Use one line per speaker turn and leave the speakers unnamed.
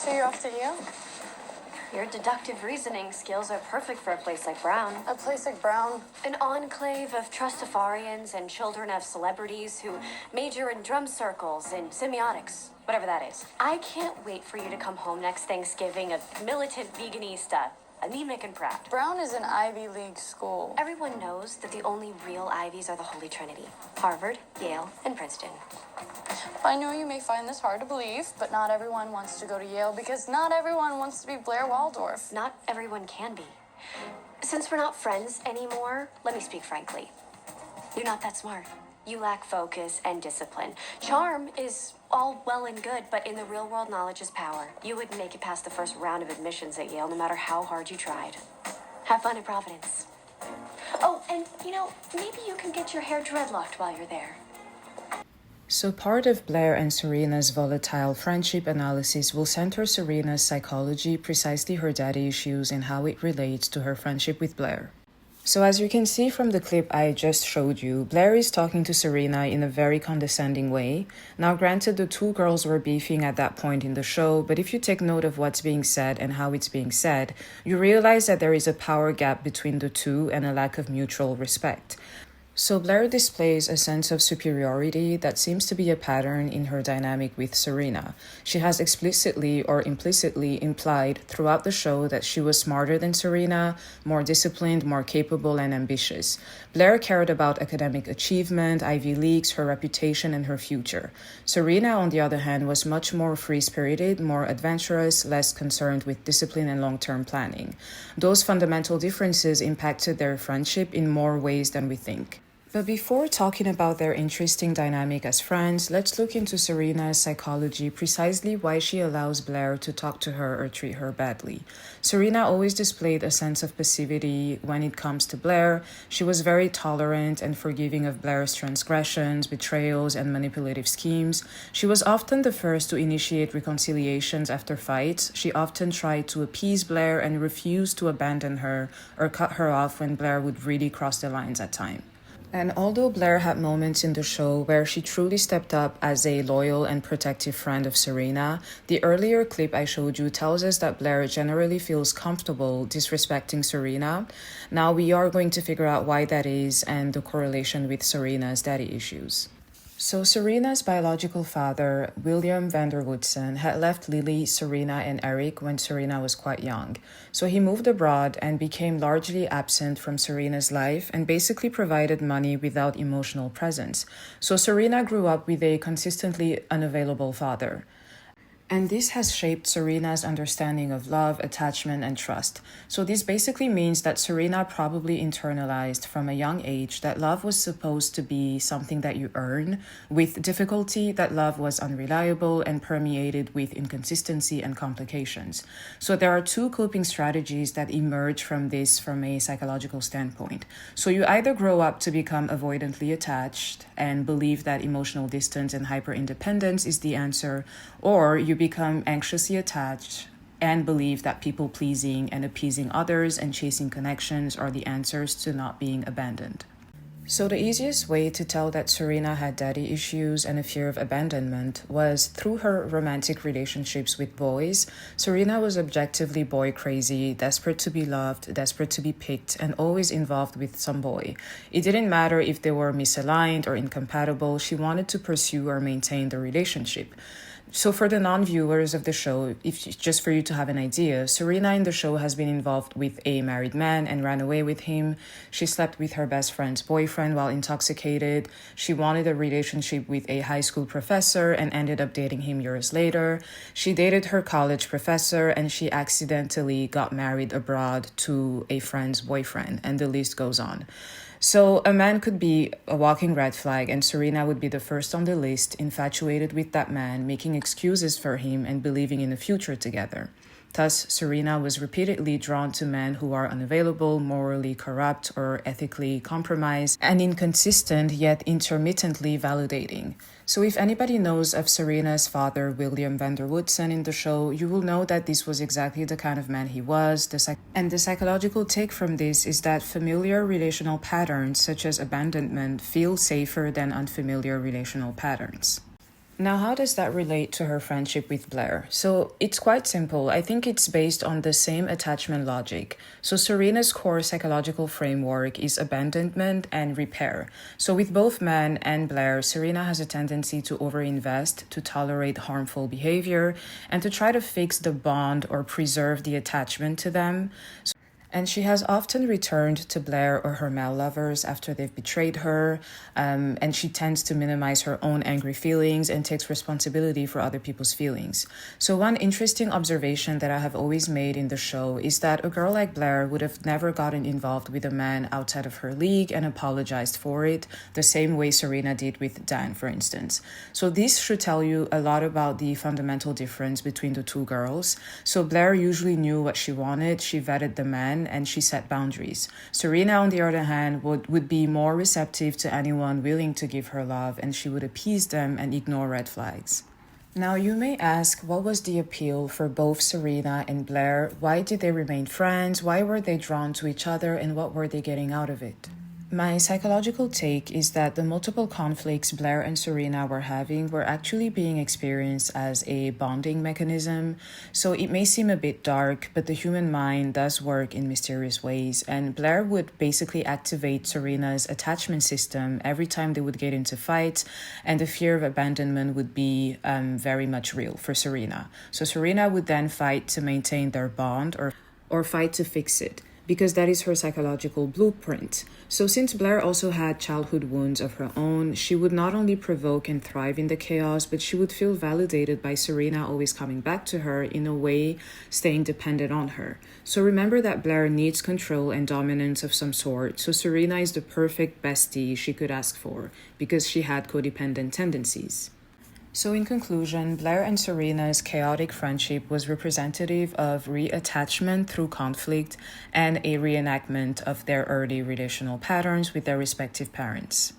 So you're off to Yale?
Your deductive reasoning skills are perfect for a place like Brown.
A place like Brown?
An enclave of trustafarians and children of celebrities who major in drum circles and semiotics, whatever that is. I can't wait for you to come home next Thanksgiving a militant veganista, anemic and proud.
Brown is an Ivy League school.
Everyone knows that the only real Ivies are the Holy Trinity: Harvard, Yale, and Princeton.
I know you may find this hard to believe, but not everyone wants to go to Yale because not everyone wants to be Blair Waldorf.
Not everyone can be. Since we're not friends anymore, let me speak frankly. You're not that smart. You lack focus and discipline. Charm is all well and good, but in the real world, knowledge is power. You wouldn't make it past the first round of admissions at Yale, no matter how hard you tried. Have fun at Providence. Oh, and maybe you can get your hair dreadlocked while you're there.
So part of Blair and Serena's volatile friendship analysis will center Serena's psychology, precisely her daddy issues, and how it relates to her friendship with Blair. So as you can see from the clip I just showed you, Blair is talking to Serena in a very condescending way. Now granted, the two girls were beefing at that point in the show, but if you take note of what's being said and how it's being said, you realize that there is a power gap between the two and a lack of mutual respect. So Blair displays a sense of superiority that seems to be a pattern in her dynamic with Serena. She has explicitly or implicitly implied throughout the show that she was smarter than Serena, more disciplined, more capable, and ambitious. Blair cared about academic achievement, Ivy Leagues, her reputation, and her future. Serena, on the other hand, was much more free-spirited, more adventurous, less concerned with discipline and long-term planning. Those fundamental differences impacted their friendship in more ways than we think. But before talking about their interesting dynamic as friends, let's look into Serena's psychology, precisely why she allows Blair to talk to her or treat her badly. Serena always displayed a sense of passivity when it comes to Blair. She was very tolerant and forgiving of Blair's transgressions, betrayals, and manipulative schemes. She was often the first to initiate reconciliations after fights. She often tried to appease Blair and refused to abandon her or cut her off when Blair would really cross the lines at times. And although Blair had moments in the show where she truly stepped up as a loyal and protective friend of Serena, the earlier clip I showed you tells us that Blair generally feels comfortable disrespecting Serena. Now we are going to figure out why that is and the correlation with Serena's daddy issues. So Serena's biological father, William Vanderwoodson, had left Lily, Serena, and Eric when Serena was quite young. So he moved abroad and became largely absent from Serena's life and basically provided money without emotional presence. So Serena grew up with a consistently unavailable father. And this has shaped Serena's understanding of love, attachment, and trust. So this basically means that Serena probably internalized from a young age that love was supposed to be something that you earn, with difficulty that love was unreliable and permeated with inconsistency and complications. So there are two coping strategies that emerge from this from a psychological standpoint. So you either grow up to become avoidantly attached and believe that emotional distance and hyper-independence is the answer, or you become anxiously attached and believe that people-pleasing and appeasing others and chasing connections are the answers to not being abandoned. So the easiest way to tell that Serena had daddy issues and a fear of abandonment was through her romantic relationships with boys. Serena was objectively boy crazy, desperate to be loved, desperate to be picked, and always involved with some boy. It didn't matter if they were misaligned or incompatible, she wanted to pursue or maintain the relationship. So for the non-viewers of the show, just for you to have an idea, Serena in the show has been involved with a married man and ran away with him. She slept with her best friend's boyfriend while intoxicated. She wanted a relationship with a high school professor and ended up dating him years later. She dated her college professor and she accidentally got married abroad to a friend's boyfriend, and the list goes on. So a man could be a walking red flag and Serena would be the first on the list, infatuated with that man, making excuses for him and believing in a future together. Thus, Serena was repeatedly drawn to men who are unavailable, morally corrupt, or ethically compromised, and inconsistent yet intermittently validating. So if anybody knows of Serena's father, William Vanderwoodson, in the show, you will know that this was exactly the kind of man he was. And the psychological take from this is that familiar relational patterns, such as abandonment, feel safer than unfamiliar relational patterns. Now, how does that relate to her friendship with Blair? So it's quite simple. I think it's based on the same attachment logic. So Serena's core psychological framework is abandonment and repair. So with both men and Blair, Serena has a tendency to overinvest, to tolerate harmful behavior, and to try to fix the bond or preserve the attachment to them. And she has often returned to Blair or her male lovers after they've betrayed her, and she tends to minimize her own angry feelings and takes responsibility for other people's feelings. So one interesting observation that I have always made in the show is that a girl like Blair would have never gotten involved with a man outside of her league and apologized for it, the same way Serena did with Dan, for instance. So this should tell you a lot about the fundamental difference between the two girls. So Blair usually knew what she wanted, she vetted the man, and she set boundaries. Serena, on the other hand, would be more receptive to anyone willing to give her love, and she would appease them and ignore red flags. Now, you may ask, what was the appeal for both Serena and Blair? Why did they remain friends? Why were they drawn to each other, and what were they getting out of it? My psychological take is that the multiple conflicts Blair and Serena were having were actually being experienced as a bonding mechanism. So it may seem a bit dark, but the human mind does work in mysterious ways. And Blair would basically activate Serena's attachment system every time they would get into fights, and the fear of abandonment would be very much real for Serena. So Serena would then fight to maintain their bond or fight to fix it, because that is her psychological blueprint. So since Blair also had childhood wounds of her own, she would not only provoke and thrive in the chaos, but she would feel validated by Serena always coming back to her, in a way staying dependent on her. So remember that Blair needs control and dominance of some sort, so Serena is the perfect bestie she could ask for, because she had codependent tendencies. So in conclusion, Blair and Serena's chaotic friendship was representative of reattachment through conflict and a reenactment of their early relational patterns with their respective parents.